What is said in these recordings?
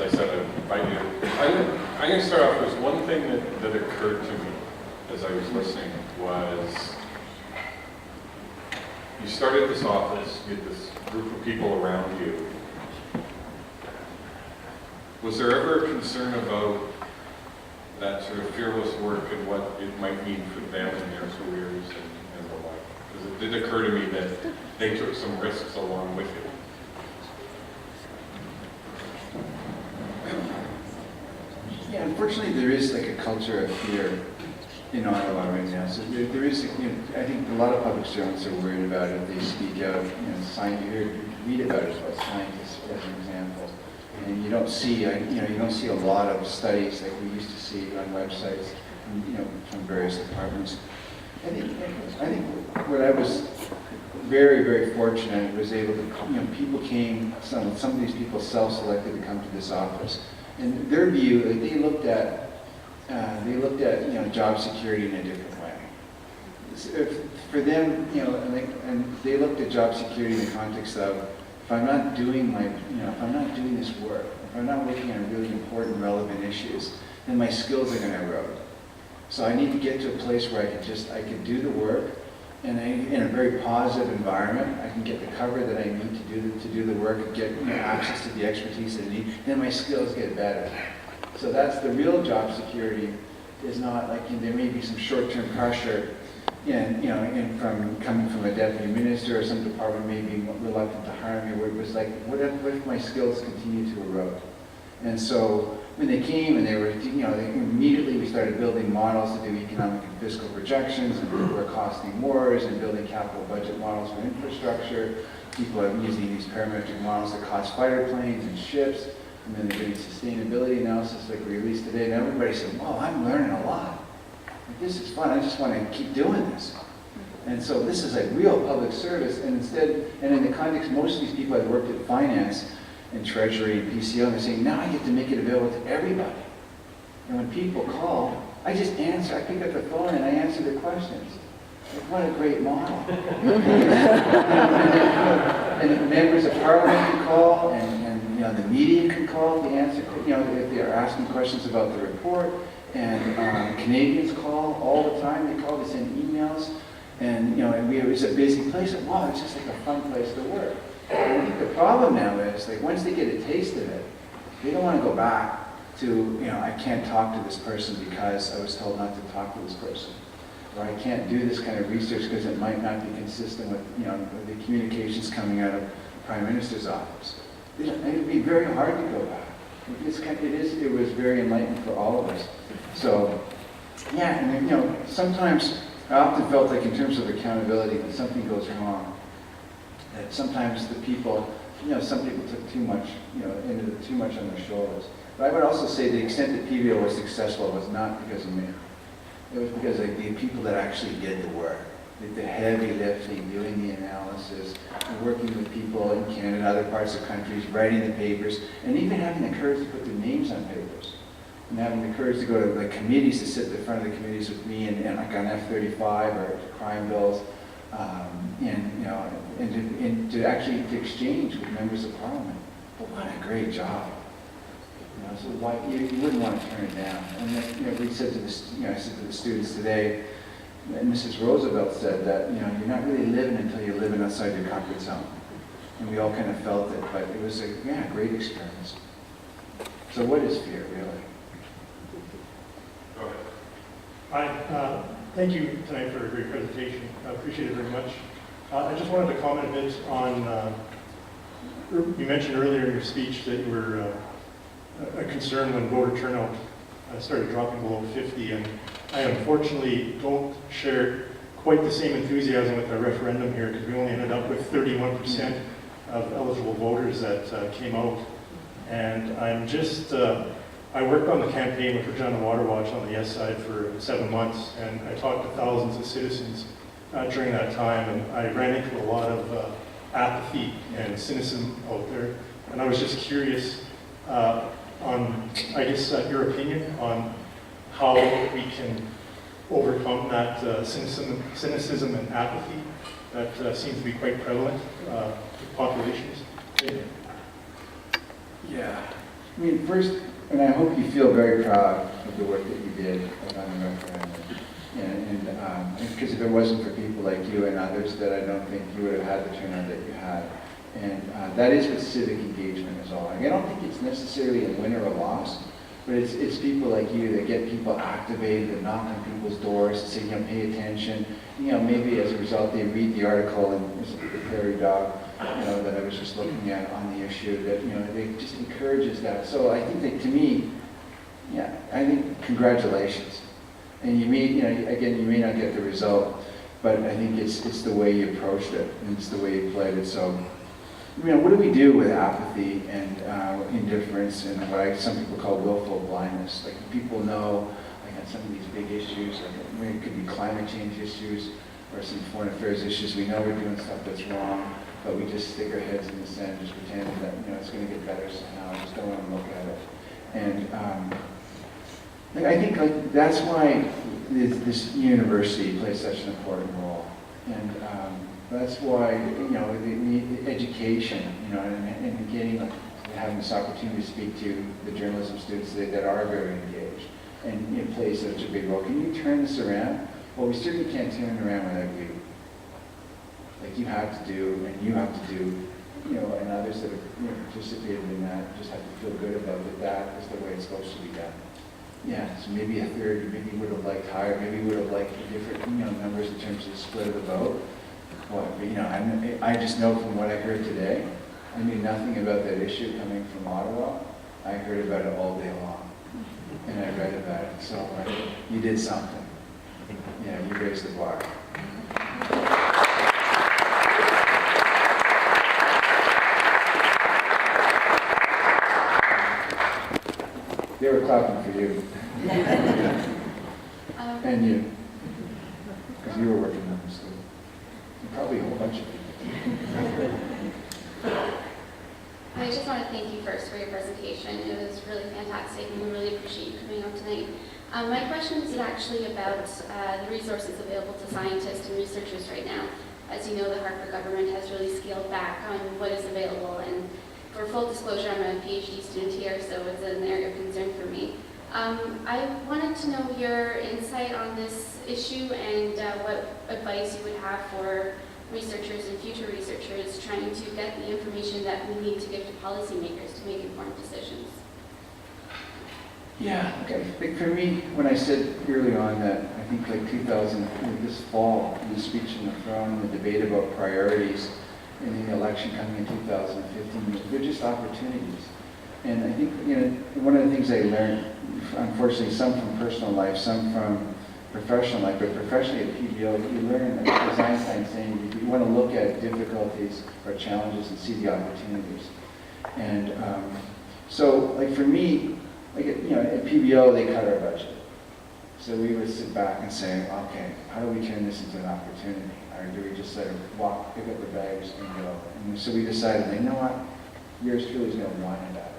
as I said, I do. I'm going to start off with one thing that occurred to me as I was listening was, you started this office, you had this group of people around you. Was there ever a concern about that sort of fearless work and what it might mean for them in their careers and the like? Because it did occur to me that they took some risks along with it. Yeah, unfortunately, there is like a culture of fear in Ottawa right now. So there is, I think a lot of public servants are worried about it. They speak out, you read about it about scientists as an example, and you don't see, you don't see a lot of studies like we used to see on websites, from various departments. I think what I was very, very fortunate was able to, people came, some of these people self-selected to come to this office. And their view, they looked at job security in a different way. For them, and they looked at job security in the context of, if I'm not doing if I'm not doing this work, if I'm not working on really important, relevant issues, then my skills are going to erode. So I need to get to a place where I can do the work, and in a very positive environment, I can get the cover that I need to do the work, and get access to the expertise that I need. Then my skills get better. So that's the real job security. Is not like there may be some short-term pressure, from coming from a deputy minister or some department may be reluctant to hire me. Where it was like, what if my skills continue to erode? And so when they came and they were, immediately we started building models to do economic and fiscal projections, and people were costing wars and building capital budget models for infrastructure. People are using these parametric models to cost fighter planes and ships, and then they're doing sustainability analysis like we released today, and everybody said, wow, I'm learning a lot. Like, this is fun, I just want to keep doing this. And so this is a real public service, and in the context, most of these people had worked at finance, and Treasury and PCO, and they're saying, now I get to make it available to everybody. And when people call, I just answer, I pick up the phone and I answer their questions. Like, what a great model. And members of Parliament can call, and the media can call to answer, if they're asking questions about the report, and Canadians call all the time, they call, they send emails, and it's a busy place, and wow, it's just like a fun place to work. I think the problem now is, like, once they get a taste of it, they don't want to go back to, I can't talk to this person because I was told not to talk to this person. Or I can't do this kind of research because it might not be consistent with, the communications coming out of the Prime Minister's office. It would be very hard to go back. It was very enlightening for all of us. So, yeah, and sometimes I often felt like in terms of accountability, when something goes wrong, that sometimes the people, some people took too much, too much on their shoulders. But I would also say the extent that PBO was successful was not because of me. It was because of the people that actually did the work, the heavy lifting, doing the analysis, working with people in Canada, other parts of countries, writing the papers, and even having the courage to put their names on papers. And having the courage to go to like committees, to sit in front of the committees with me and like on F-35 or crime bills. And to actually exchange with members of Parliament. But what a great job! So why you wouldn't want to turn it down? And we said to I said to the students today, and Mrs. Roosevelt said that you're not really living until you're living outside your comfort zone. And we all kind of felt it, but it was a great experience. So what is fear, really? Go ahead. Hi. Thank you tonight for a great presentation. I appreciate it very much. I just wanted to comment a bit on, you mentioned earlier in your speech that you were a concern when voter turnout started dropping below 50, and I unfortunately don't share quite the same enthusiasm with the referendum here, because we only ended up with 31% of eligible voters that came out. And I'm just, I worked on the campaign with Regina Water Watch on the yes side for 7 months, and I talked to thousands of citizens during that time, and I ran into a lot of apathy and cynicism out there. And I was just curious on, I guess, your opinion on how we can overcome that cynicism and apathy that seems to be quite prevalent with populations. Yeah. I mean, first, and I hope you feel very proud of the work that you did on the referendum. And because if it wasn't for people like you and others, that I don't think you would have had the turnout that you had. And that is what civic engagement is all. I don't think it's necessarily a win or a loss, but it's people like you that get people activated and knock on people's doors and say, you know, pay attention. You know, maybe as a result they read the article in the Prairie Dog, you know, that I was just looking at on the issue, that, you know, it just encourages that. So I think that, to me, yeah, I think congratulations. And you may, you know, again, you may not get the result, but I think it's the way you approached it, and it's the way you played it. So, you know, what do we do with apathy and indifference and what some people call willful blindness? Like, people know, like, on some of these big issues, like, I mean, it could be climate change issues or some foreign affairs issues. We know we're doing stuff that's wrong, but we just stick our heads in the sand, just pretending that, you know, it's going to get better somehow. I just don't want to look at it. And I think, like, that's why this university plays such an important role. And that's why, you know, the education, you know, and getting, like, having this opportunity to speak to the journalism students that are very engaged, and it plays such a big role. Can you turn this around? Well, we certainly can't turn it around without you. Like, you have to do, and you have to do, you know, and others that have, you know, participated in that just have to feel good about that is the way it's supposed to be done. Yeah, so maybe a third, maybe would have liked higher, maybe would have liked different, you know, numbers in terms of the split of the vote. But, you know, I just know from what I heard today, I knew nothing about that issue coming from Ottawa. I heard about it all day long, and I read about it. So you did something. Yeah, you raised the bar. They were clapping for you. And you. Because you were working on this too. And probably a whole bunch of people. I just want to thank you first for your presentation. It was really fantastic, and we really appreciate you coming up tonight. My question is actually about the resources available to scientists and researchers right now. As you know, the Harper government has really scaled back on what is available, and for full disclosure, I'm a PhD student here, so it's an area of concern for me. I wanted to know your insight on this issue and what advice you would have for researchers and future researchers trying to get the information that we need to give to policymakers to make informed decisions. Yeah, okay. Like, for me, when I said early on that I think like 2000, this fall, in the speech in the throne, and the debate about priorities in the election coming in 2015, they're just opportunities. And I think, you know, one of the things I learned, unfortunately, some from personal life, some from professional life, but professionally at PBO, you learn, like, as Einstein saying, you want to look at difficulties or challenges and see the opportunities. And so, like, for me, like, you know, at PBO, they cut our budget. So we would sit back and say, okay, how do we turn this into an opportunity? Or do we just sort of pick up the bags and go? And so we decided, you know what, yours truly is going to whine about it.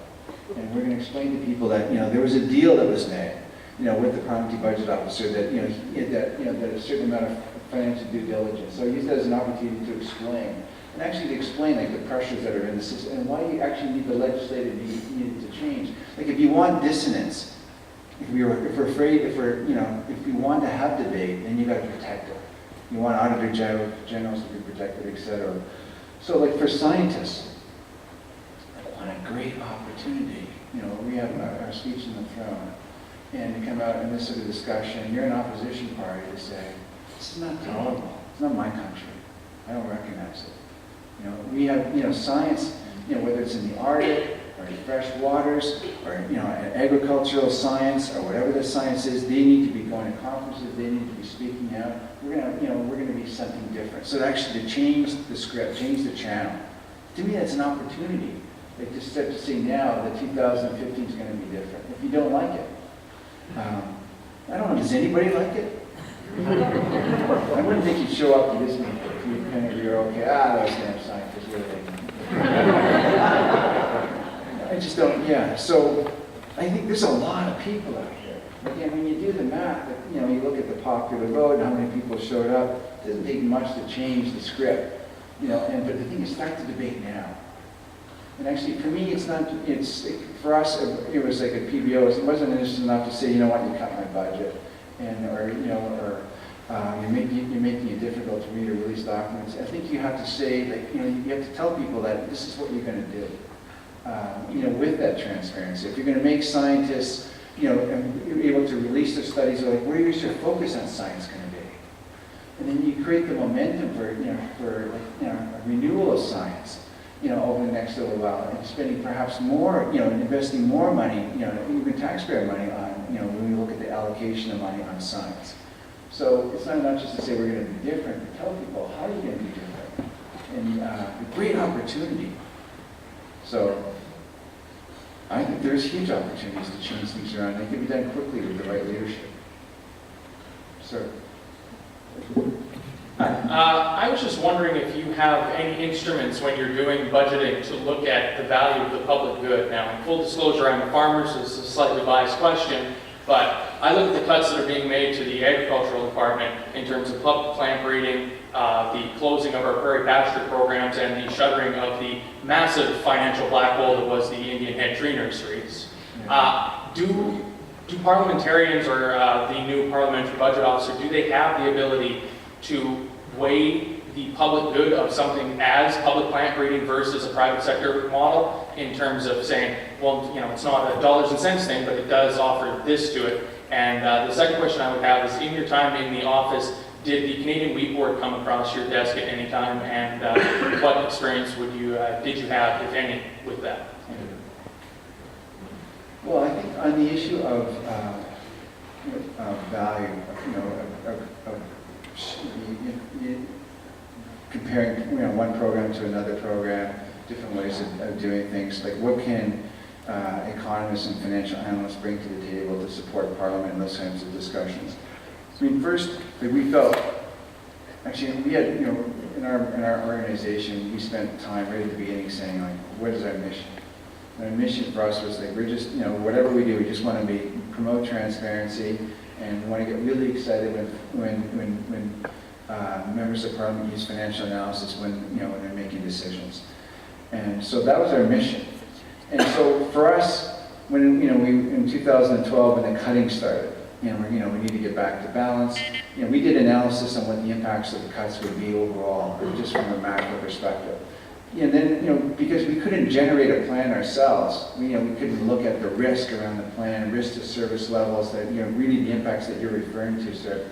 And we're going to explain to people that, you know, there was a deal that was made, you know, with the Parliamentary budget officer that, you know, that a certain amount of financial due diligence. So I used that as an opportunity to explain, and actually to explain, like, the pressures that are in the system and why you actually need the legislative needed to change. Like, if you want dissonance, if we want to have debate, then you got to protect it. You want auditor generals to be protected, etc. So, like, for scientists, what a great opportunity. You know, we have our speech in the throne, and to come out in this sort of discussion, you're an opposition party to say, this is not tolerable. It's not my country. I don't recognize it. You know, we have, you know, science, you know, whether it's in the Arctic or in fresh waters or, you know, agricultural science or whatever the science is, they need to be going to conferences, they need to be speaking out. We're going to be something different. So actually to change the script, change the channel, to me that's an opportunity. Like, to start to see now that 2015 is going to be different. If you don't like it, I don't know, does anybody like it? I wouldn't think you'd show up to this meeting if you kind of, you're okay, those damn scientists, what are they? I just don't, yeah. So I think there's a lot of people out here. Again, when you do the math, you know, you look at the popular vote and how many people showed up, it doesn't take much to change the script. You know, but the thing is, start the debate now. And actually, for me, for us, it was like a PBO. It wasn't just enough to say, you know what, you cut my budget, or you're making it difficult to read or release documents. I think you have to say, like, you have to tell people that this is what you're going to do, with that transparency. If you're going to make scientists, and you're able to release their studies, like, where is your focus on science going to be? And then you create the momentum for a renewal of science, over the next little while, and spending perhaps more, investing more money, even taxpayer money on, when we look at the allocation of money on science. So it's not enough just to say we're going to be different, but tell people how you're going to be different, and a great opportunity. So I think there's huge opportunities to change things around. They can be done quickly with the right leadership. Sir. I was just wondering if you have any instruments when you're doing budgeting to look at the value of the public good. Now, in full disclosure, I'm a farmer, so this is a slightly biased question, but I look at the cuts that are being made to the agricultural department in terms of public plant breeding, the closing of our prairie pasture programs, and the shuttering of the massive financial black hole that was the Indian head tree nurseries. Do parliamentarians or the new parliamentary budget officer, do they have the ability to weigh the public good of something as public plant breeding versus a private sector model in terms of saying, well, it's not a dollars and cents thing, but it does offer this to it? And the second question I would have is, in your time in the office, did the Canadian Wheat Board come across your desk at any time, and what experience did you have, if any, with that? Well, I think on the issue of value, comparing one program to another program, different ways of doing things, like what can economists and financial analysts bring to the table to support Parliament in those kinds of discussions. I mean, first, we felt, actually, we had, in our organization, we spent time right at the beginning saying, like, what is our mission? And our mission for us was like, we're just, whatever we do, we just want to promote transparency, and we want to get really excited when members of Parliament use financial analysis when they're making decisions. And so that was our mission. And so for us, when in 2012 when the cutting started, we need to get back to balance. We did analysis on what the impacts of the cuts would be overall, just from a macro perspective. And then, because we couldn't generate a plan ourselves, we couldn't look at the risk around the plan, risk to service levels, that really the impacts that you're referring to, sir,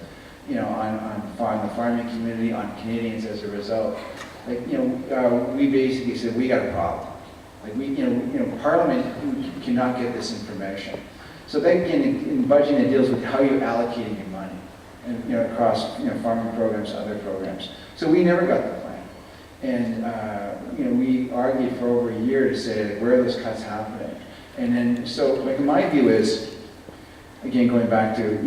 on the farming community, on Canadians as a result. Like, we basically said we got a problem. Like Parliament cannot get this information. So then again, in budgeting, it deals with how you're allocating your money, and across farming programs, other programs. So we never got the plan, and we argued for over a year to say, like, where are those cuts happening? And then, so like my view is, again, going back to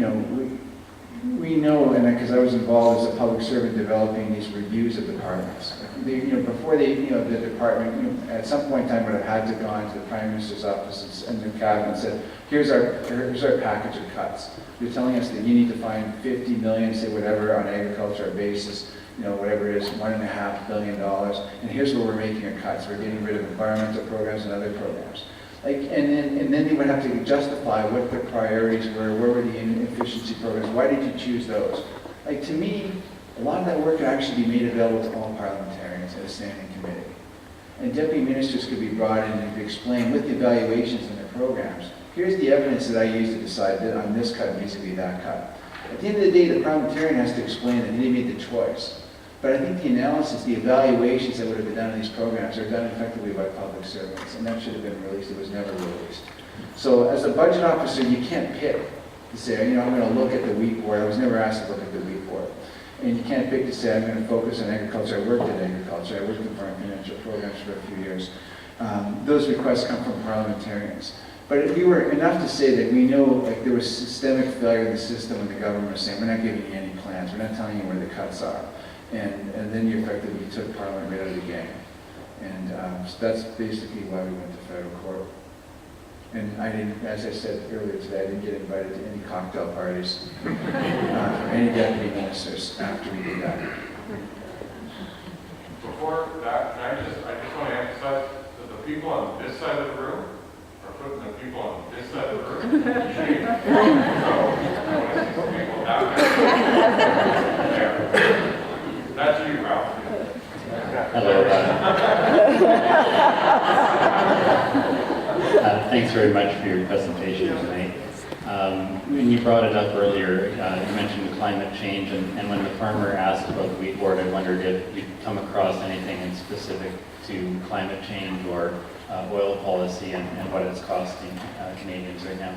we know, and because I was involved as a public servant developing these reviews of departments. Before the department, at some point in time, would have had to go into the Prime Minister's office and the cabinet and said, here's our package of cuts. You're telling us that you need to find 50 million, say whatever, on agriculture basis, whatever it is, $1.5 billion, and here's where we're making our cuts. We're getting rid of environmental programs and other programs. Like, and then they would have to justify what the priorities were, where were the efficiency programs, why did you choose those? Like, to me, a lot of that work could actually be made available to all parliamentarians at a standing committee. And deputy ministers could be brought in and could explain with the evaluations in their programs, here's the evidence that I used to decide that on this cut vis-a-vis that cut. At the end of the day, the parliamentarian has to explain that they made the choice. But I think the analysis, the evaluations that would have been done on these programs are done effectively by public servants, and that should have been released. It was never released. So as a budget officer, you can't pick to say, I'm going to look at the wheat board. I was never asked to look at the wheat board. And you can't pick to say, I'm going to focus on agriculture. I worked in agriculture. I worked in foreign financial programs for a few years. Those requests come from parliamentarians. But we were enough to say that we know, like, there was systemic failure in the system when the government was saying, we're not giving you any plans. We're not telling you where the cuts are. And then you effectively took Parliament right out of the game. And so that's basically why we went to federal court. And I didn't, as I said earlier today, I didn't get invited to any cocktail parties from any deputy ministers after we did that. Before that, I just want to emphasize that the people on this side of the room or putting the people on this side of the room? So, I want to see some people down there. That's you, Ralph. Hello. Thanks very much for your presentation tonight. When you brought it up earlier, you mentioned climate change, and when the farmer asked about the wheat board, I wondered if you'd come across anything in specific to climate change or oil policy and what it's costing Canadians right now.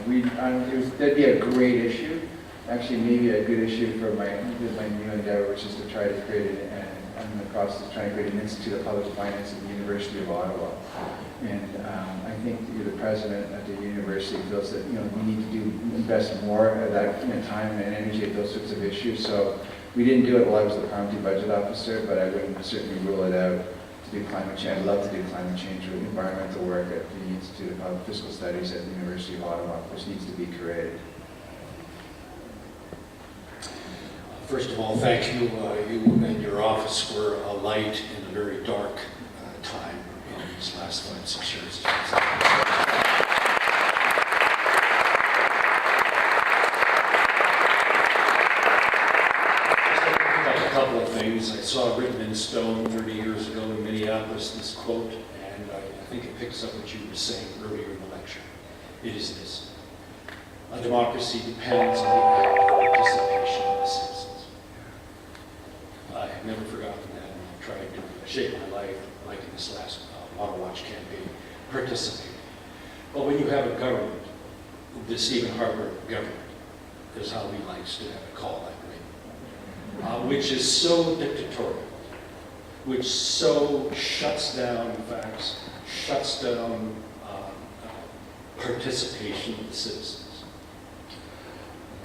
Yeah, that'd be a great issue. Actually, maybe a good issue for my new endeavor, which is to try to create I'm in the process of trying to create an Institute of Public Finance at the University of Ottawa. And I think the president at the university feels that we need to invest more of that time and energy at those sorts of issues. So we didn't do it while I was the Parliamentary budget officer, but I wouldn't certainly rule it out to do climate change. I'd love to do climate change or environmental work at the Institute of Fiscal Studies at the University of Ottawa, which needs to be created. First of all, thank you. You and your office were a light in a very dark time in these last 5-6 years. A couple of things. I saw written in stone 30 years ago in Minneapolis this quote, and I think it picks up what you were saying earlier in the lecture. It is this: a democracy depends on the active participation of the citizens. I have never forgotten that, and I've tried to shape my life, like in this last Model Watch campaign, participate. But when you have a government, the Stephen Harper government is how he likes to have it called, I believe, which is so dictatorial, which so shuts down facts, shuts down participation of the citizens.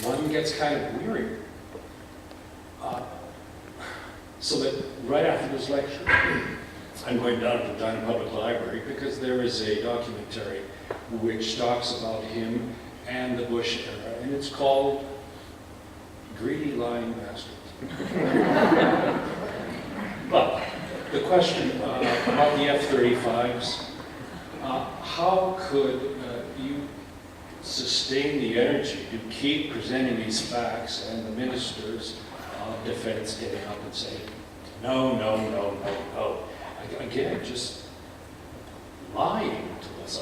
One gets kind of weary. So that right after this lecture, I'm going down to the Regina Public Library because there is a documentary which talks about him and the Bush era, and it's called Greedy Lying Bastards. But the question about the F-35s, how could you sustain the energy to keep presenting these facts and the ministers of defense getting up and saying, no, no, no, no, no. Again, just lying to us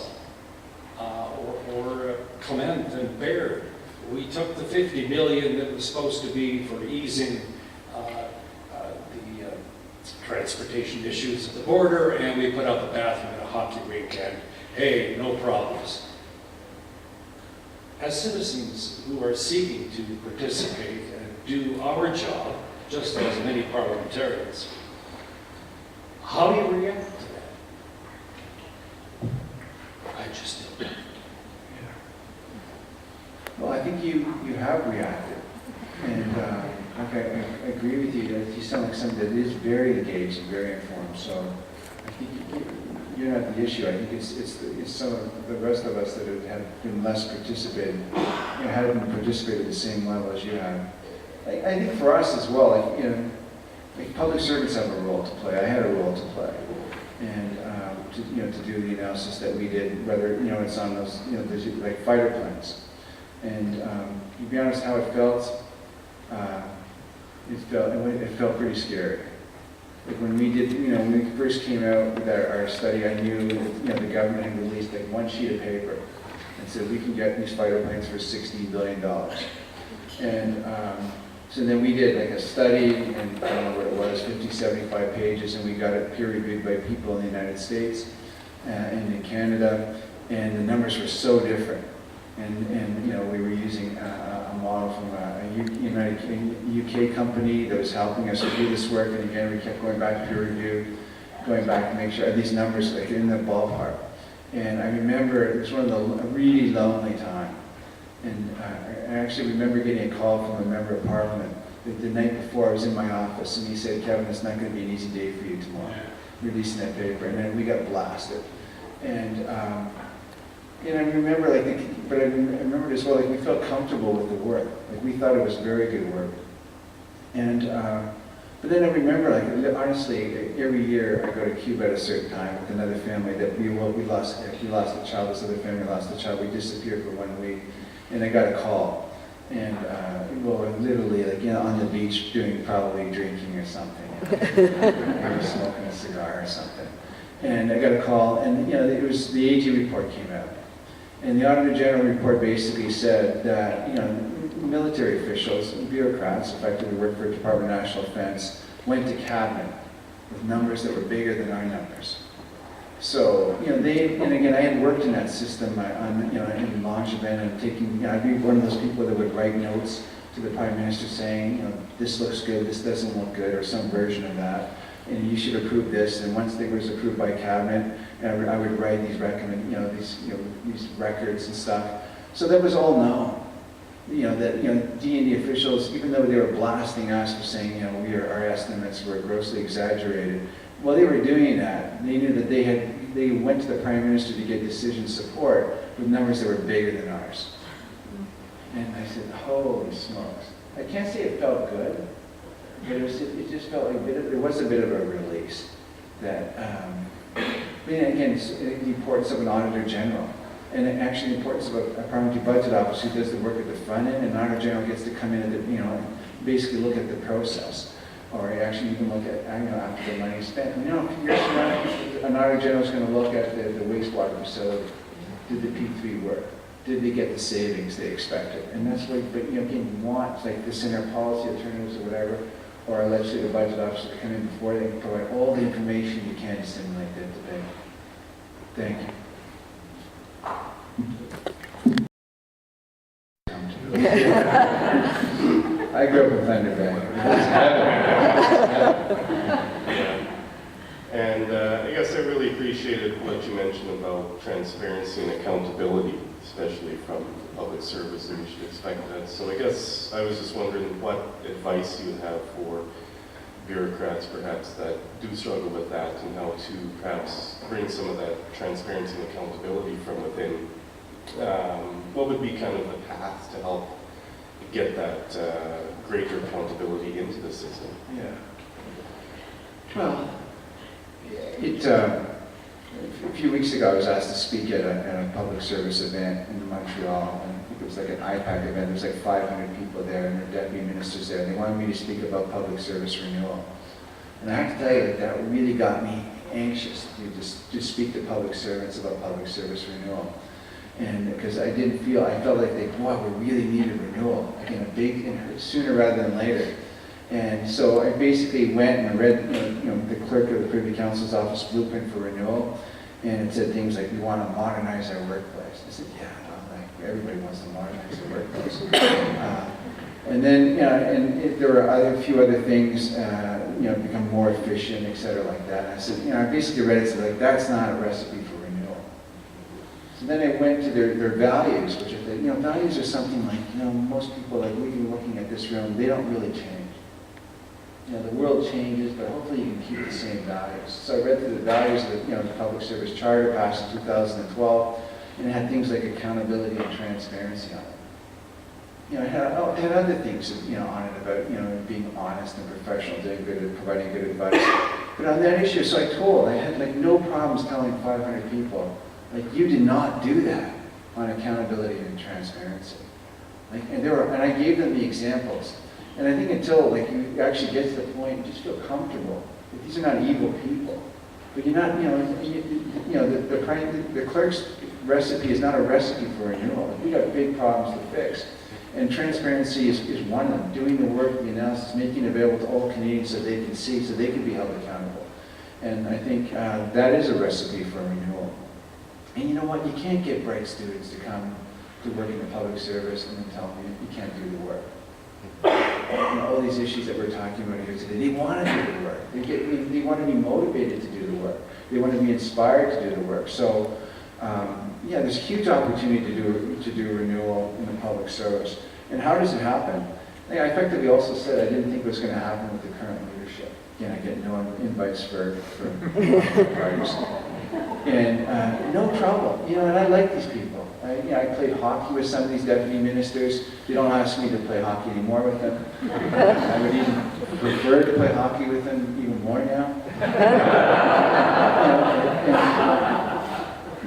all. Or Clement and Baird. We took the $50 million that was supposed to be for easing the transportation issues at the border, and we put up a bathroom at a hockey rink, and hey, no problems. As citizens who are seeking to participate and do our job, just as many parliamentarians, how do you react to that? I just don't. Well, I think you have reacted, and I agree with you. You sound like somebody that is very engaged and very informed. So I think you're not the issue. I think it's some of the rest of us that have been less participated, haven't participated at the same level as you have. I think for us as well, like public servants have a role to play. I had a role to play, and to do the analysis that we did, whether it's on those there's like fighter planes. And to be honest, how it felt, it felt pretty scary. Like when we did, when we first came out with our study, I knew the government had released like one sheet of paper and said we can get these fighter planes for $60 billion. And so then we did like a study, and I don't know what it was, 50, 75 pages, and we got it peer reviewed by people in the United States and in Canada, and the numbers were so different. And we were using a model from a UK company that was helping us do this work, and again, we kept going back to peer review, going back to make sure these numbers like in the ballpark. And I remember it was one of a really lonely time. And I actually remember getting a call from a member of Parliament the night before. I was in my office, and he said, "Kevin, it's not going to be an easy day for you tomorrow, releasing that paper." And then we got blasted. And I remember, I remember as well, like we felt comfortable with the work. Like we thought it was very good work. And But then I remember, like, honestly, every year I go to Cuba at a certain time with another family that we lost a child, this other family lost a child, we disappeared for 1 week, and I got a call. And, literally, like, on the beach probably drinking or something. Or smoking a cigar or something. And I got a call, and, it was, the AG report came out. And the Auditor General report basically said that, military officials and bureaucrats, effectively work for the Department of National Defense, went to cabinet with numbers that were bigger than our numbers. So, and again, I had worked in that system in Longevin and taking, I'd be one of those people that would write notes to the Prime Minister saying, this looks good, this doesn't look good, or some version of that, and you should approve this. And once it was approved by cabinet, I would write these these records and stuff. So that was all known. D&D officials, even though they were blasting us for saying, our estimates were grossly exaggerated, while they were doing that, they knew that they went to the Prime Minister to get decision support with numbers that were bigger than ours. And I said, holy smokes. I can't say it felt good, but it just felt like there was a bit of a release that, again, the importance of an Auditor General. And actually the importance of a parliamentary budget officer who does the work at the front end, and an Auditor General gets to come in and basically look at the process, or actually even look at after the money is spent. Years from now, an Auditor General is going to look at the wastewater facility. Did the P3 work? Did they get the savings they expected? And that's what, again, you want like the center policy attorneys or whatever, or a legislative budget officer to come in before they provide all the information you can to stimulate that debate. Thank you. I grew up in Thunder Bay. And I guess I really appreciated what you mentioned about transparency and accountability, especially from the public service, and we should expect that. So I guess I was just wondering what advice you would have for bureaucrats perhaps that do struggle with that, and how to perhaps bring some of that transparency and accountability from within. What would be kind of the path to help get that greater accountability into the system? Yeah. Well, a few weeks ago I was asked to speak at a public service event in Montreal, and I think it was like an IPAC event. There was like 500 people there, and their deputy ministers there, and they wanted me to speak about public service renewal. And I have to tell you that really got me anxious to speak to public servants about public service renewal. And because I felt like we really needed renewal, again, sooner rather than later. And so I basically went and read, the clerk of the Privy Council's office blueprint for renewal, and it said things like, we want to modernize our workplace. I said, everybody wants to modernize their workplace. And then, there were a few other things, become more efficient, et cetera, like that. And I said, I basically read it, and said, that's not a recipe for renewal. So then I went to their values, which I think, values are something like, most people, like we've looking at this room, they don't really change. The world changes, but hopefully you can keep the same values. So I read through the values of the Public Service Charter passed in 2012, and it had things like accountability and transparency on it. It had other things, on it about, being honest and professional, doing good, providing good advice. But on that issue, so I had no problems telling 500 people, you did not do that on accountability and transparency. And I gave them the examples. And I think until you actually get to the point, you just feel comfortable. These are not evil people. But you're not, the clerk's recipe is not a recipe for renewal. We got big problems to fix. And transparency is one of them. Doing the work, the analysis, making it available to all Canadians so they can see, so they can be held accountable. And I think that is a recipe for renewal. And you know what? You can't get bright students to come to work in the public service and then tell them you can't do the work. All these issues that we're talking about here today, they want to do the work. They want to be motivated to do the work. They want to be inspired to do the work. So, there's a huge opportunity to do renewal in the public service. And how does it happen? I effectively also said I didn't think it was going to happen with the current leadership. Again, I get no invites for parties. And no trouble, you know, and I like these people. I played hockey with some of these deputy ministers. They don't ask me to play hockey anymore with them. I would even prefer to play hockey with them even more now.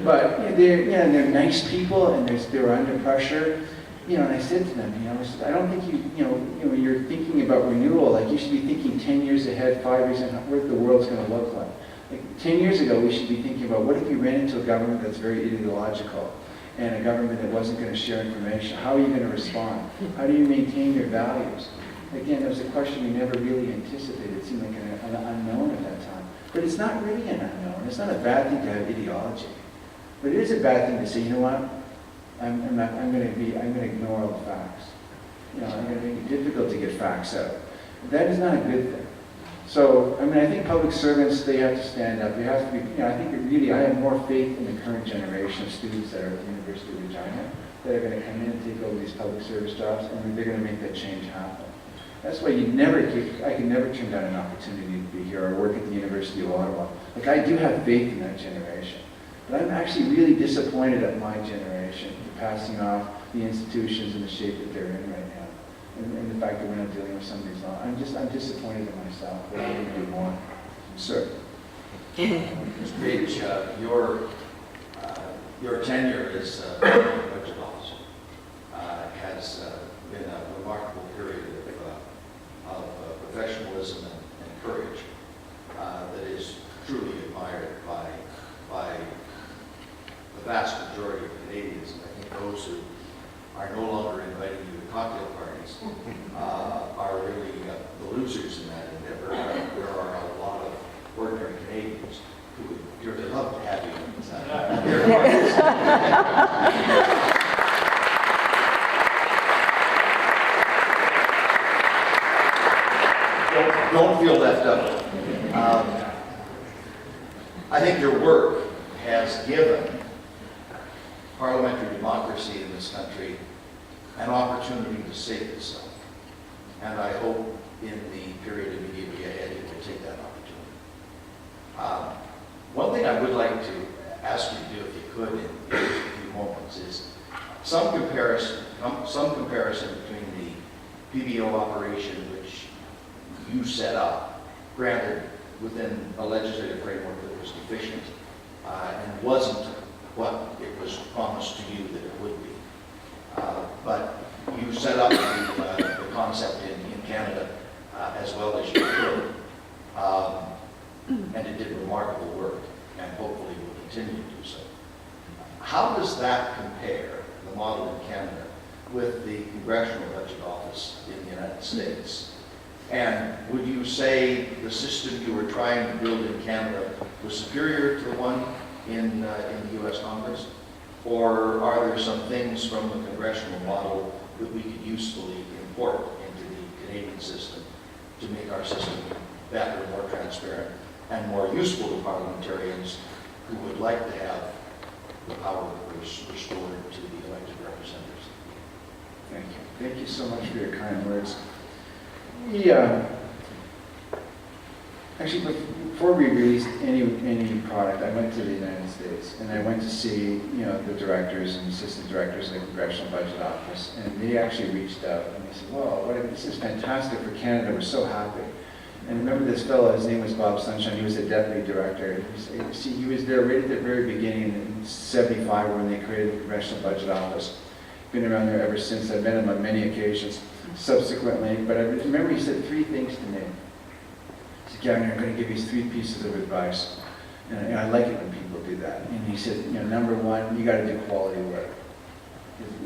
But they're nice people, and they were under pressure. You know, and I said to them, you know, I said, I don't think when you're thinking about renewal, like you should be thinking 10 years ahead, 5 years ahead, what the world's going to look like. Like 10 years ago, we should be thinking about what if we ran into a government that's very ideological, and a government that wasn't going to share information. How are you going to respond? How do you maintain your values? Again, it was a question we never really anticipated. It seemed like an unknown at that time. But it's not really an unknown. It's not a bad thing to have ideology. But it is a bad thing to say, you know what? I'm going to ignore all the facts. You know, I'm going to make it difficult to get facts out. That is not a good thing. So, I mean, I think public servants, they have to stand up. They have to be, you know, I think I have more faith in the current generation of students that are at the University of Regina that are going to come in and take over these public service jobs, and they're going to make that change happen. That's why I can never turn down an opportunity to be here or work at the University of Ottawa. Like, I do have faith in that generation. But I'm actually really disappointed at my generation for passing off the institutions in the shape that they're in right now. And the fact that we're not dealing with some of these laws. I'm disappointed in myself, but I need to do more. Sir. Mr. Page, your tenure as budget officer has been a remarkable period of professionalism and courage that is truly admired by the vast majority of Canadians. And I think those who are no longer inviting you to cocktail parties are really the losers in that endeavor. There are a lot of ordinary Canadians who would dearly love to have you in their parties. Don't feel left out. I think your work has given parliamentary democracy in this country an opportunity to save itself. And I hope in the period immediately ahead it will take that opportunity. One thing I would like to ask you to do, if you could, in a few moments, is some comparison between the PBO operation which you set up, granted within a legislative framework that was deficient and wasn't what it was promised to you that it would be. But you set up the concept in Canada as well as you could, and it did remarkable work, and hopefully will continue to do so. How does that compare, the model in Canada, with the Congressional Budget Office in the United States? And would you say the system you were trying to build in Canada was superior to the one in the U.S. Congress? Or are there some things from the congressional model that we could usefully import into the Canadian system to make our system better, more transparent, and more useful to parliamentarians who would like to have the power restored to the elected representatives? Thank you. Thank you so much for your kind words. Yeah. Actually, before we released any product, I went to the United States and I went to see, the directors and assistant directors of the Congressional Budget Office, and they actually reached out and they said, "Well, this is fantastic for Canada. We're so happy." And I remember this fellow, his name was Bob Sunshine. He was a deputy director. He was there right at the very beginning in '75 when they created the Congressional Budget Office. Been around there ever since. I've met him on many occasions subsequently, but I remember he said three things to me. He said, "Gavin, I'm going to give you three pieces of advice." And I like it when people do that. And he said, number one, you got to do quality work.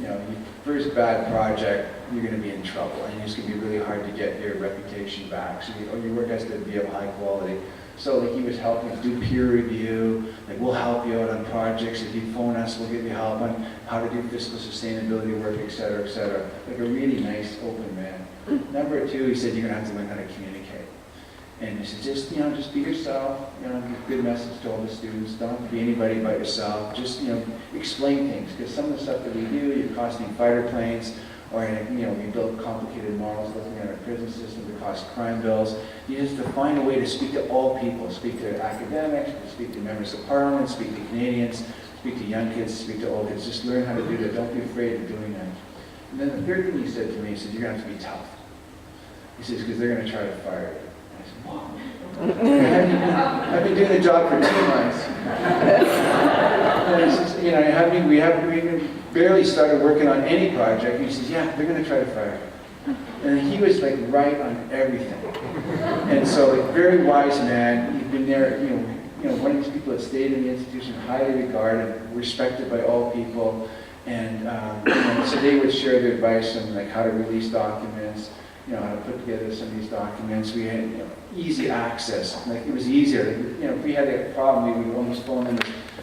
Your first bad project, you're going to be in trouble, and it's going to be really hard to get your reputation back. So your work has to be of high quality. So he was helping us do peer review, we'll help you out on projects. If you phone us, we'll give you help on how to do fiscal sustainability work, et cetera, et cetera. A really nice, open man. Number two, he said, you're going to have to learn how to communicate. And he said, just be yourself, give a good message to all the students. Don't have to be anybody but yourself. Just, explain things. Because some of the stuff that we do, you're costing fighter planes, or, we build complicated models looking at our prison system, the cost crime bills. You just have to find a way to speak to all people, speak to academics, speak to members of parliament, speak to Canadians, speak to young kids, speak to old kids. Just learn how to do that. Don't be afraid of doing that. And then the third thing he said to me, he said, you're going to have to be tough. He says, because they're going to try to fire you. I said, wow. I've been doing the job for 2 months. And he says, we haven't barely started working on any project. He says, yeah, they're going to try to fire you. And he was like right on everything. And so, like, very wise man. He'd been there, one of these people that stayed in the institution, highly regarded, respected by all people. And so they would share their advice on like how to release documents, how to put together some of these documents. We had easy access. Like, it was easier. If we had a problem, we would almost phone them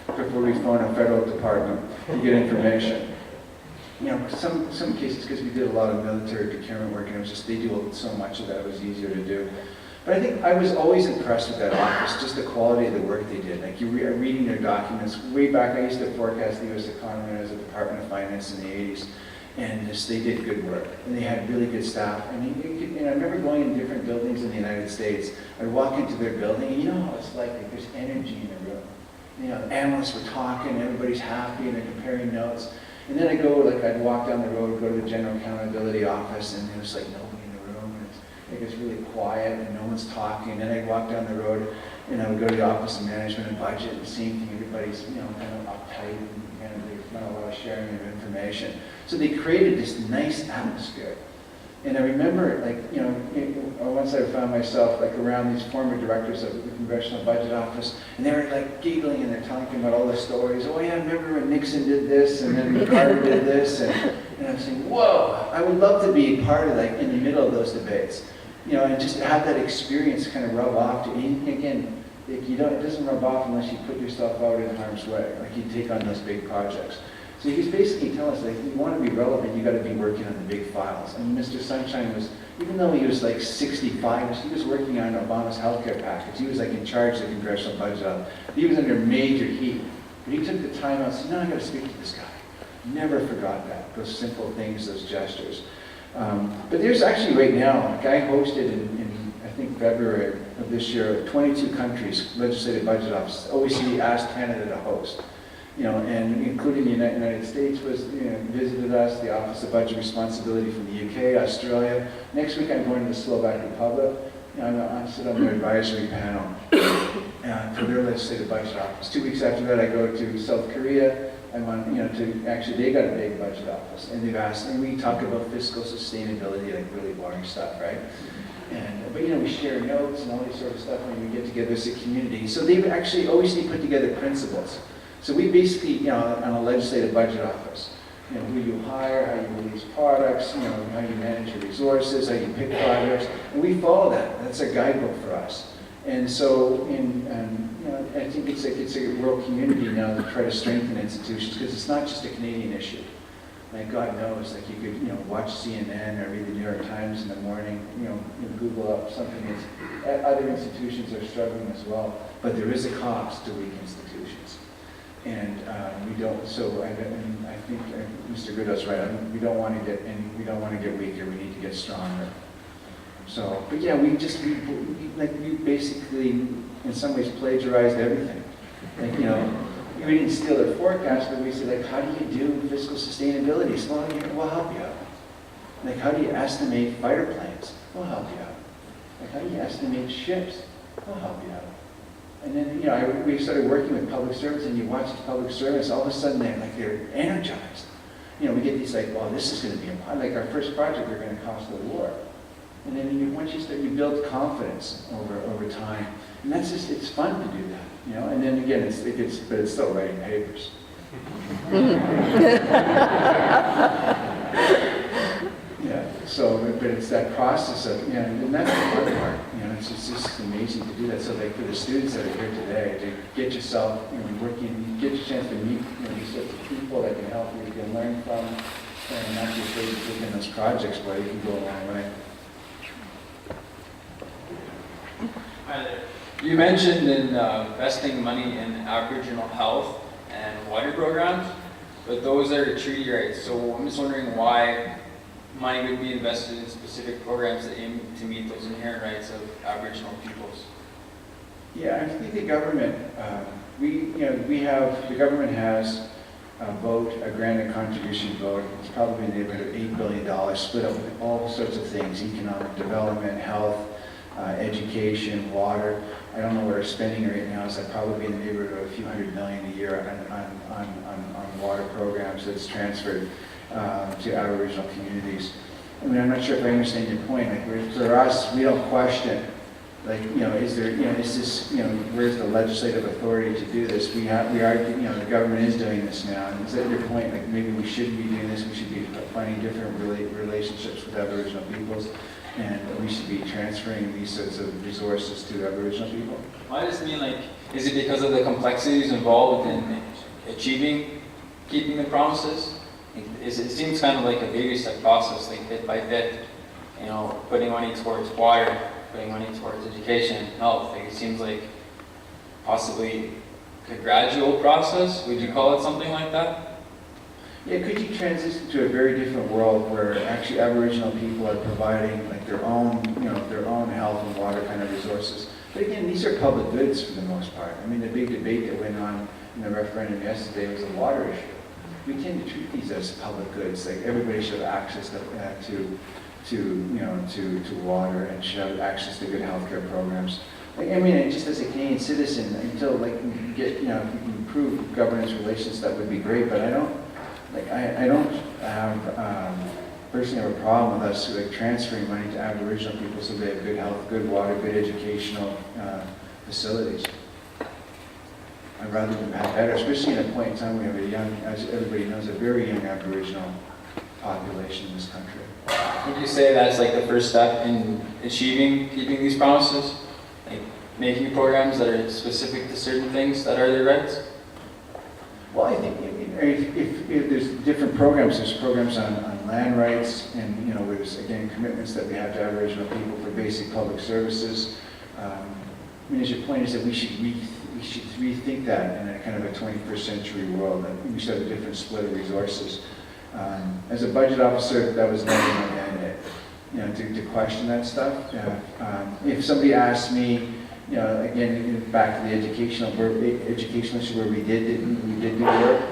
before we phone a federal department to get information. Some cases, because we did a lot of military procurement work, and it was just, they do so much of that, it was easier to do. But I think I was always impressed with that office, just the quality of the work they did. Like, you are reading their documents. Way back, I used to forecast the U.S. economy when I was at the Department of Finance in the 80s. And they did good work. And they had really good staff. And I remember going in different buildings in the United States. I'd walk into their building, and you know how it's like there's energy in the room. The analysts were talking, everybody's happy, and they're comparing notes. And then I'd walk down the road, go to the General Accountability Office, and there's like nobody in the room. And it's really quiet, and no one's talking. And then I'd walk down the road, and I would go to the Office of Management and Budget, and the same thing, everybody's kind of uptight, and there's not a lot of sharing of information. So they created this nice atmosphere. And I remember, once I found myself around these former directors of the Congressional Budget Office, and they were giggling, and they're talking about all the stories. Oh yeah, I remember when Nixon did this, and then Carter did this, and I'm saying, whoa, I would love to be part of in the middle of those debates, and just have that experience kind of rub off to. And again, it doesn't rub off unless you put yourself out in harm's way, you take on those big projects. So he's basically telling us, if you want to be relevant, you got to be working on the big files. And Mr. Sunshine was, even though he was 65, he was working on Obama's healthcare package. He was in charge of the Congressional Budget Office. He was under major heat. But he took the time out and said, no, I got to speak to this guy. Never forgot that, those simple things, those gestures. But there's actually right now, I hosted in I think February of this year, 22 countries, legislative budget office. OECD asked Canada to host. And including the United States visited us, the Office of Budget Responsibility from the UK, Australia. Next week I'm going to the Slovak Republic. I sit on their advisory panel for their legislative budget office. 2 weeks after that I go to South Korea. I'm on, they got a big budget office, and they've asked, and we talk about fiscal sustainability, really boring stuff, right? But we share notes and all this sort of stuff when we get together as a community. So they've actually always put together principles. So we basically, on a legislative budget office, who you hire, how you release products, how you manage your resources, how you pick projects, and we follow that. That's a guidebook for us. And so, I think it's a world community now to try to strengthen institutions, because it's not just a Canadian issue. God knows, you could, watch CNN or read the New York Times in the morning, Google up something that's, other institutions are struggling as well, but there is a cost to weak institutions. And we don't. So I think Mr. Goodall's right. We don't want to get weaker. We need to get stronger. So, but yeah, we basically, in some ways, plagiarized everything. We didn't steal their forecast, but we said, how do you do fiscal sustainability? So, we'll help you out. How do you estimate fighter planes? We'll help you out. How do you estimate ships? We'll help you out. And then, we started working with public service, and you watch the public service, all of a sudden they're energized. We get these this is going to be important. Our first project, they're going to cost the war. And then once you start, you build confidence over time. And that's just, it's fun to do that, And then again, but it's still writing papers. So, but it's that process of, and that's the hard part. It's just amazing to do that. So, for the students that are here today, to get yourself, working, get your chance to meet, these sorts of people that can help you, can learn from, and not be afraid to take in those projects where you can go a long way. Hi there. You mentioned investing money in Aboriginal health and water programs, but those are treaty rights. So I'm just wondering why money would be invested in specific programs that aim to meet those inherent rights of Aboriginal peoples? Yeah, I think the government, the government has a vote, a granted contribution vote. It's probably in the neighborhood of $8 billion, split up with all sorts of things: economic development, health, education, water. I don't know what our spending right now is. I'd probably be in the neighborhood of a few $100 million a year on water programs that's transferred to Aboriginal communities. I mean, I'm not sure if I understand your point. Like, for us, we don't question, like, is there, is this, where's the legislative authority to do this? We are, the government is doing this now. And is that your point? Like, maybe we shouldn't be doing this. We should be finding different relationships with Aboriginal peoples, and we should be transferring these sorts of resources to Aboriginal people. I just mean, like, is it because of the complexities involved in keeping the promises? It seems kind of like a baby step process, like bit by bit, putting money towards water, putting money towards education, health. Like, it seems like possibly a gradual process. Would you call it something like that? Yeah, could you transition to a very different world where actually Aboriginal people are providing like their own, their own health and water kind of resources? But again, these are public goods for the most part. I mean, the big debate that went on in the referendum yesterday was the water issue. We tend to treat these as public goods. Like, everybody should have access to water and should have access to good healthcare programs. Like, I mean, just as a Canadian citizen, until like you can get, if you can improve governance relations, that would be great. But I don't have personally have a problem with us like transferring money to Aboriginal people so they have good health, good water, good educational facilities. I'd rather them have better, especially at a point in time we have a young, as everybody knows, a very young Aboriginal population in this country. Would you say that's like the first step in keeping these promises? Like making programs that are specific to certain things that are their rights? Well, I think if there's different programs, there's programs on land rights, and there's again commitments that we have to Aboriginal people for basic public services. I mean, as your point is that we should rethink that in a kind of a 21st century world. That we should have a different split of resources. As a budget officer, that was never my mandate, to question that stuff. If somebody asked me, again, back to the educational issue where we did do work.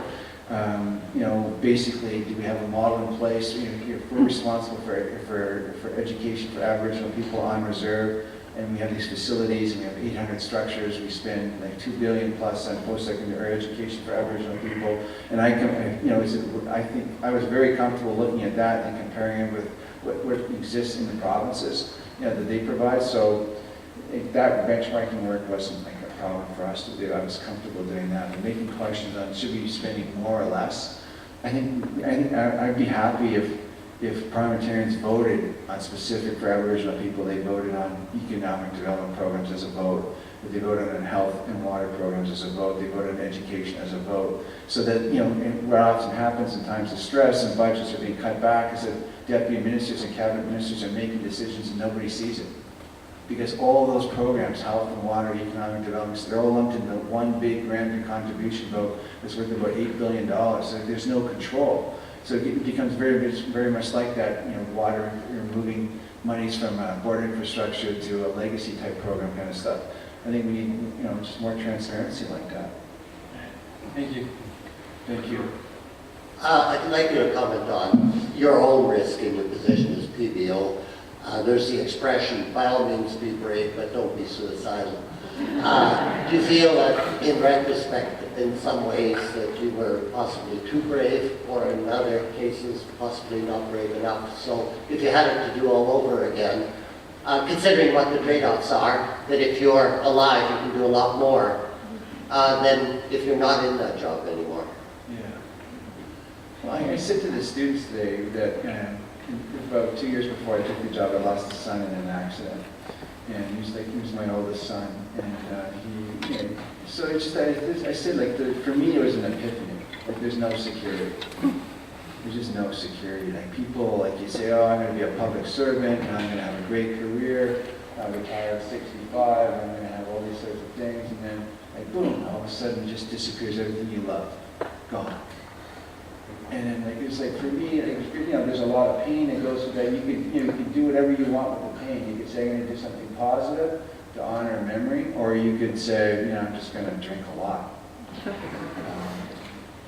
Basically, do we have a model in place? If we're responsible for education for Aboriginal people on reserve, and we have these facilities, and we have 800 structures. We spend like $2 billion plus on post-secondary education for Aboriginal people. And I think I was very comfortable looking at that and comparing it with what exists in the provinces, that they provide. So that benchmarking work wasn't like a problem for us to do. I was comfortable doing that. And making questions on should we be spending more or less. I think I'd be happy if parliamentarians voted on specific for Aboriginal people. They voted on economic development programs as a vote. If they voted on health and water programs as a vote, they voted on education as a vote. So that, what often happens in times of stress and budgets are being cut back is that deputy ministers and cabinet ministers are making decisions and nobody sees it. Because all those programs, health and water, economic development, they're all lumped into one big granted contribution vote that's worth about $8 billion. So there's no control. So it becomes very much like that, water, moving monies from border infrastructure to a legacy type program kind of stuff. I think we need, just more transparency like that. Thank you. Thank you. I'd like you to comment on your own risk in your position as PBO. There's the expression, by all means be brave, but don't be suicidal. Do you feel that in retrospect, in some ways, that you were possibly too brave, or in other cases, possibly not brave enough? So if you had it to do all over again, considering what the trade-offs are, that if you're alive, you can do a lot more than if you're not in that job anymore. Yeah. Well, I said to the students today that about 2 years before I took the job, I lost a son in an accident. And he was my oldest son. And so it's just, I said, for me, it was an epiphany. Like, there's no security. There's just no security. Like, people, like, you say, oh, I'm going to be a public servant, and I'm going to have a great career. I'll retire at 65, I'm going to have all these sorts of things. And then, like, boom, all of a sudden, it just disappears everything you love. Gone. And And then like, it's like for me, there's a lot of pain that goes with that. You could do whatever you want with the pain. You could say, I'm going to do something positive to honor memory, or you could say, I'm just going to drink a lot.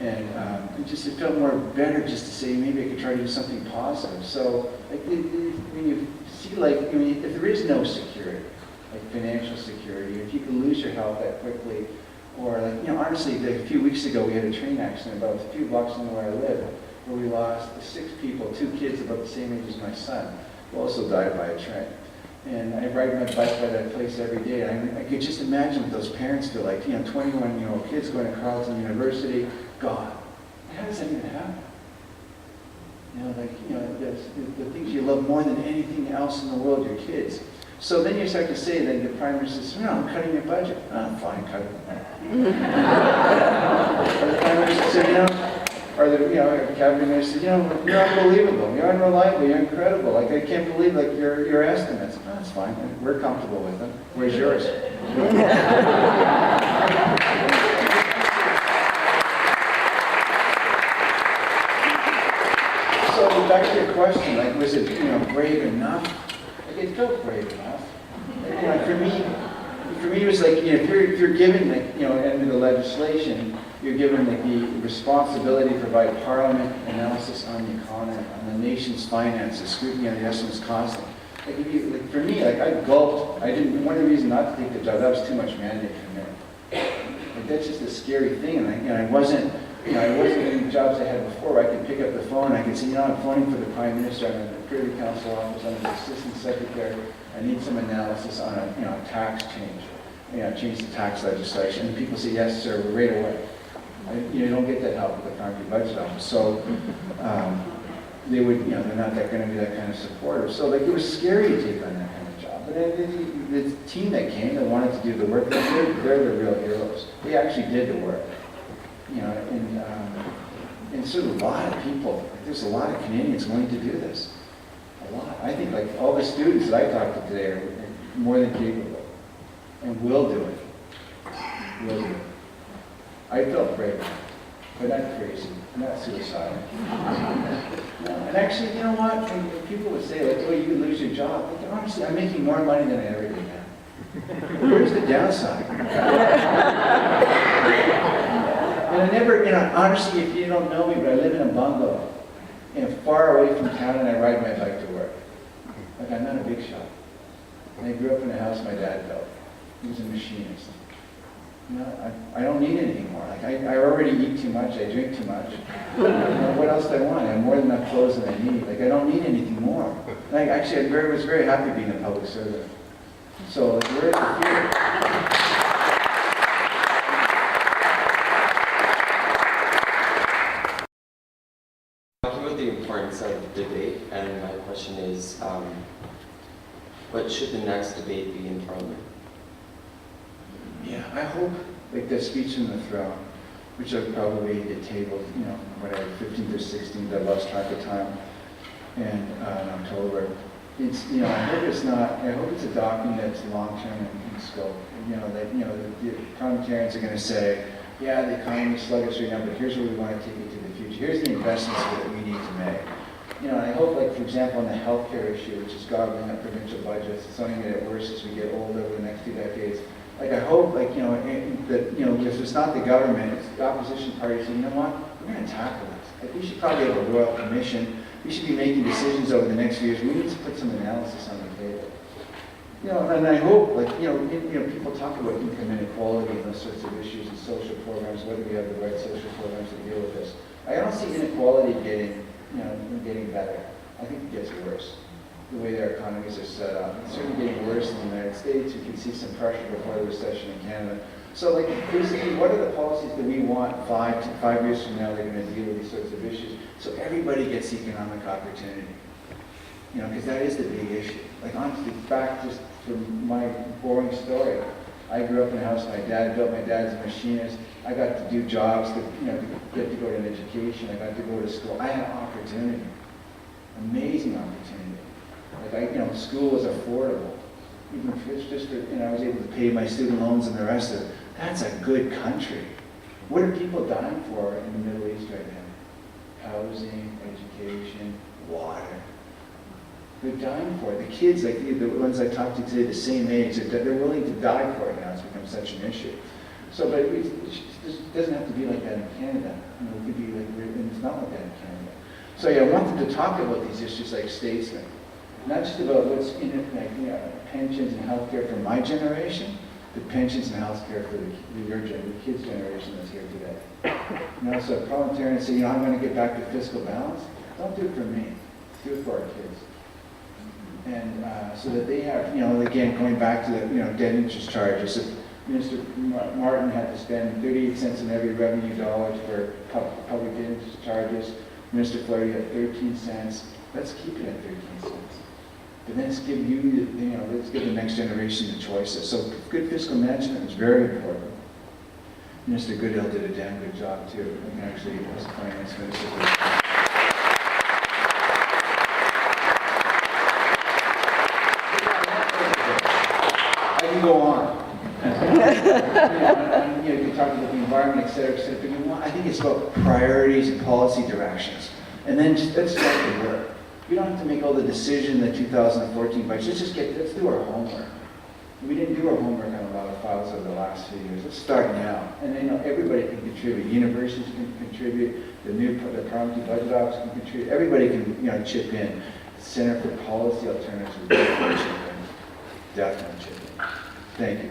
It felt more better just to say, maybe I could try to do something positive. So like, when you see, like, if there is no security, like financial security, if you can lose your health that quickly, or like, honestly, a few weeks ago we had a train accident about a few blocks from where I live, where we lost 6 people, 2 kids about the same age as my son, who also died by a train. And I ride my bike by that place every day. And I could just imagine what those parents feel like, 21-year-old kids going to Carleton University, God, how does that even happen? The things you love more than anything else in the world, your kids. So then you start to say, then the Prime Minister says, I'm cutting your budget. Fine, cut it. Or the Prime Minister says, or the Cabinet Minister says, you're unbelievable, you're unreliable, you're incredible. Like, I can't believe your estimates. That's fine, we're comfortable with them. Where's yours? So back to your question, like, was it brave enough? Like, it felt brave enough. Like, for me, it was like, if you're given, like, under the legislation, you're given like the responsibility to provide Parliament analysis on the economy, on the nation's finances, scrutiny on the estimates constantly. Like, for me, like, I gulped. One of the reasons not to take the job, that was too much mandate for me. Like, that's just a scary thing, and I wasn't getting the jobs I had before where I could pick up the phone, I could say, I'm phoning for the Prime Minister, I'm in the Privy Council office, I'm the Assistant Secretary, I need some analysis on a tax change, change the tax legislation. And people say, yes, sir, right away. You don't get that help with the Parliamentary Budget Office. So they would, they're not going to be that kind of supportive. So like, it was scary to take on that kind of job. But the team that came that wanted to do the work, they're the real heroes. They actually did the work. And sort of a lot of people, like, there's a lot of Canadians willing to do this. A lot. I think like all the students that I talked to today are more than capable and will do it. Will do it. I felt brave, but not crazy, not suicidal. No, and actually, you know what? When people would say, like, you could lose your job. Like, honestly, I'm making more money than I ever did now. Where's the downside? And I never, honestly, if you don't know me, but I live in a bungalow, far away from town, and I ride my bike to work. Like, I'm not a big shot. And I grew up in a house my dad built. He was a machinist. I don't need it anymore. Like, I already eat too much, I drink too much. What else do I want? I have more than enough clothes than I need. Like, I don't need anything more. Like, actually, I was very happy being a public servant. So, like, where is the fear? Talking about the importance of debate, and my question is, what should the next debate be in Parliament? Yeah, I hope, like that speech from the throne, which I've probably tabled, whatever, 15th or 16th, I lost track of time, and in October. It's, I hope it's not, I hope it's a document that's long-term in scope. The parliamentarians are going to say, yeah, the economy is sluggish right now, but here's where we want to take it to the future. Here's the investments that we need to make. And I hope, like, for example, on the healthcare issue, which is gobbling up provincial budgets, it's only going to get worse as we get older over the next 2 decades. Like, I hope, like, that, if it's not the government, it's the opposition party saying, you know what, we're going to tackle this. Like, we should probably have a royal commission. We should be making decisions over the next few years. We need to put some analysis on the table. And I hope, like, people talk about income inequality and those sorts of issues and social programs, whether we have the right social programs to deal with this. I don't see inequality getting better. I think it gets worse, the way their economies are set up. It's certainly getting worse in the United States. You can see some pressure before the recession in Canada. So, like, basically, what are the policies that we want 5 years from now that are going to deal with these sorts of issues, so everybody gets economic opportunity? Because that is the big issue. Like, honestly, back just from my boring story, I grew up in a house my dad built. My dad's a machinist. I got to do jobs to, get to go to an education. I got to go to school. I had opportunity, amazing opportunity. Like, school was affordable. Even if it's just for, I was able to pay my student loans and the rest of it. That's a good country. What are people dying for in the Middle East right now? housing, education, water. They're dying for it. The kids, like the ones I talked to today, the same age, they're willing to die for it now. It's become such an issue. So, but it doesn't have to be like that in Canada. You know, it could be like, and it's not like that in Canada. So yeah, I wanted to talk about these issues like statesmen, not just about what's in it, like pensions and healthcare for my generation, but pensions and healthcare for the kids' generation that's here today. You know, so parliamentarians say, you know, I'm going to get back to fiscal balance. Don't do it for me. Do it for our kids. And so that they have, you know, again, going back to the, you know, debt interest charges. If Minister Martin had to spend 38 cents on every revenue dollar for public debt interest charges, Minister Flaherty had 13 cents. Let's keep it at 13 cents. But let's give let's give the next generation the choices. So good fiscal management is very important. Minister Goodale did a damn good job too. And actually, he was finance minister. I can go on. You can talk about the environment, et cetera, but I think it's about priorities and policy directions. And then let's start the work. We don't have to make all the decisions in the 2014 budget. Let's do our homework. We didn't do our homework on a lot of files over the last few years. Let's start now. And then everybody can contribute. Universities can contribute. The Parliamentary Budget Office can contribute. Everybody can chip in. Center for Policy Alternatives will definitely chip in. Definitely chip in. Thank you.